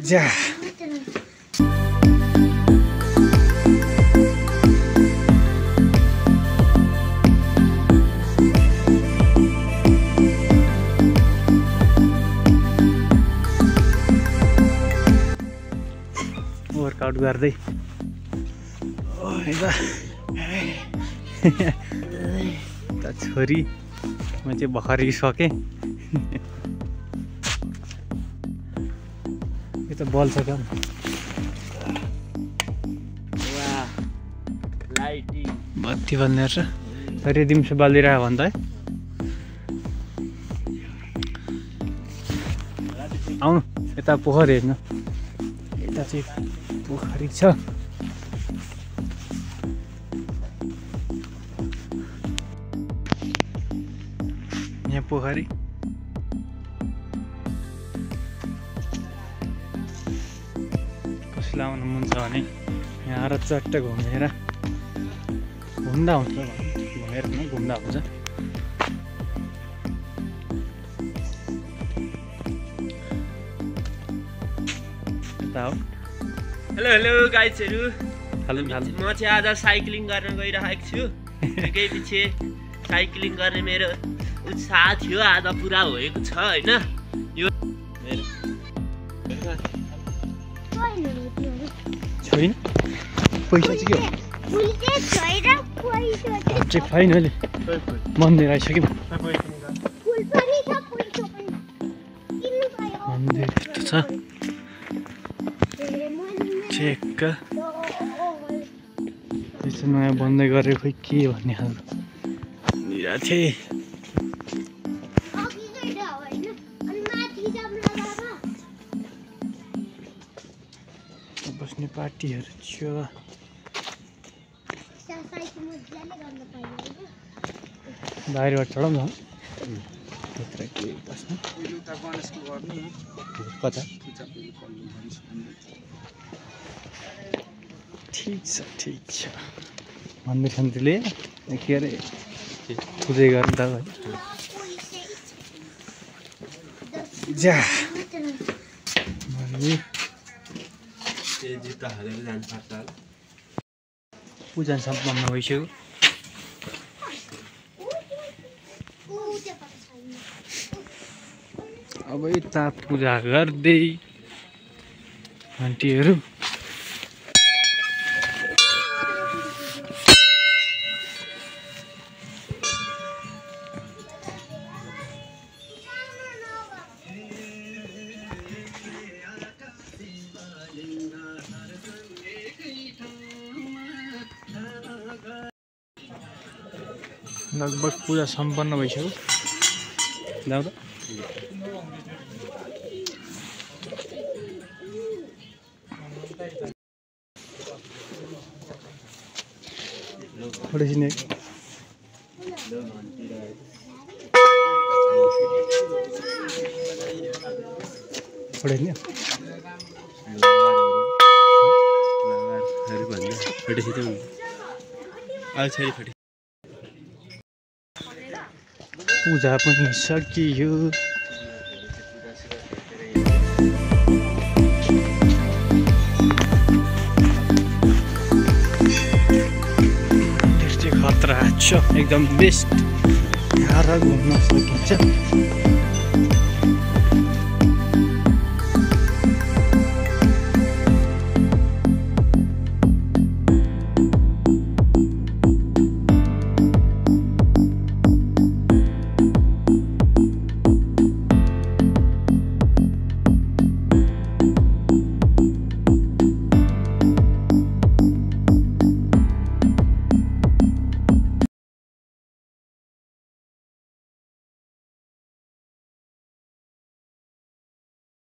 जा वर्कआउट गर्दै त छोरी म चाहिँ भर्खर सकेँ यो त बल्छ क्या बत्ती बल्ने रहेछ तर दिउँसो बलिरहेको भने त है आउनु यता पोखरी हेर्नु यता चाहिँ पोखरी छ यहाँ पोखरी कसैलाई आउनु मन छ भने यहाँ आएर चट्ट घुमेर घुम्दा हुन्छ घुमेर घुम्दा हुन्छ यता हो हेलो हेलो गाइजहरु हेलो म चाहिँ आज साइक्लिङ गर्न गइरहेको छु निकै पछि साइक्लिङ गर्ने मेरो उत्साह थियो आज पुरा भएको छ हैन यो छैन पैसा चाहिँ के हो चाहिँ फाइनली मन्दिर आइसक्यौँ मन्दिर यस्तो छ चेक यसो नयाँ बन्दै गरेको खोइ के भन्ने खालको थिएँ बस्ने पार्टीहरू छ बाहिरबाट चढाउँ न भित्र के बस्नु कता ठिक छ मन्दिर सन्दिरले के अरे पूजा गर्दा जा पूजा सम्पन्न भइसक्यो अब यता पूजा गर्दै आन्टीहरू लगभग पूजा सम्पन्न भइसक्यो जाउँ त नि पूजा पनि सकियो खतरा छ एकदम बेस्ट यहाँ घुम्न सकिन्छ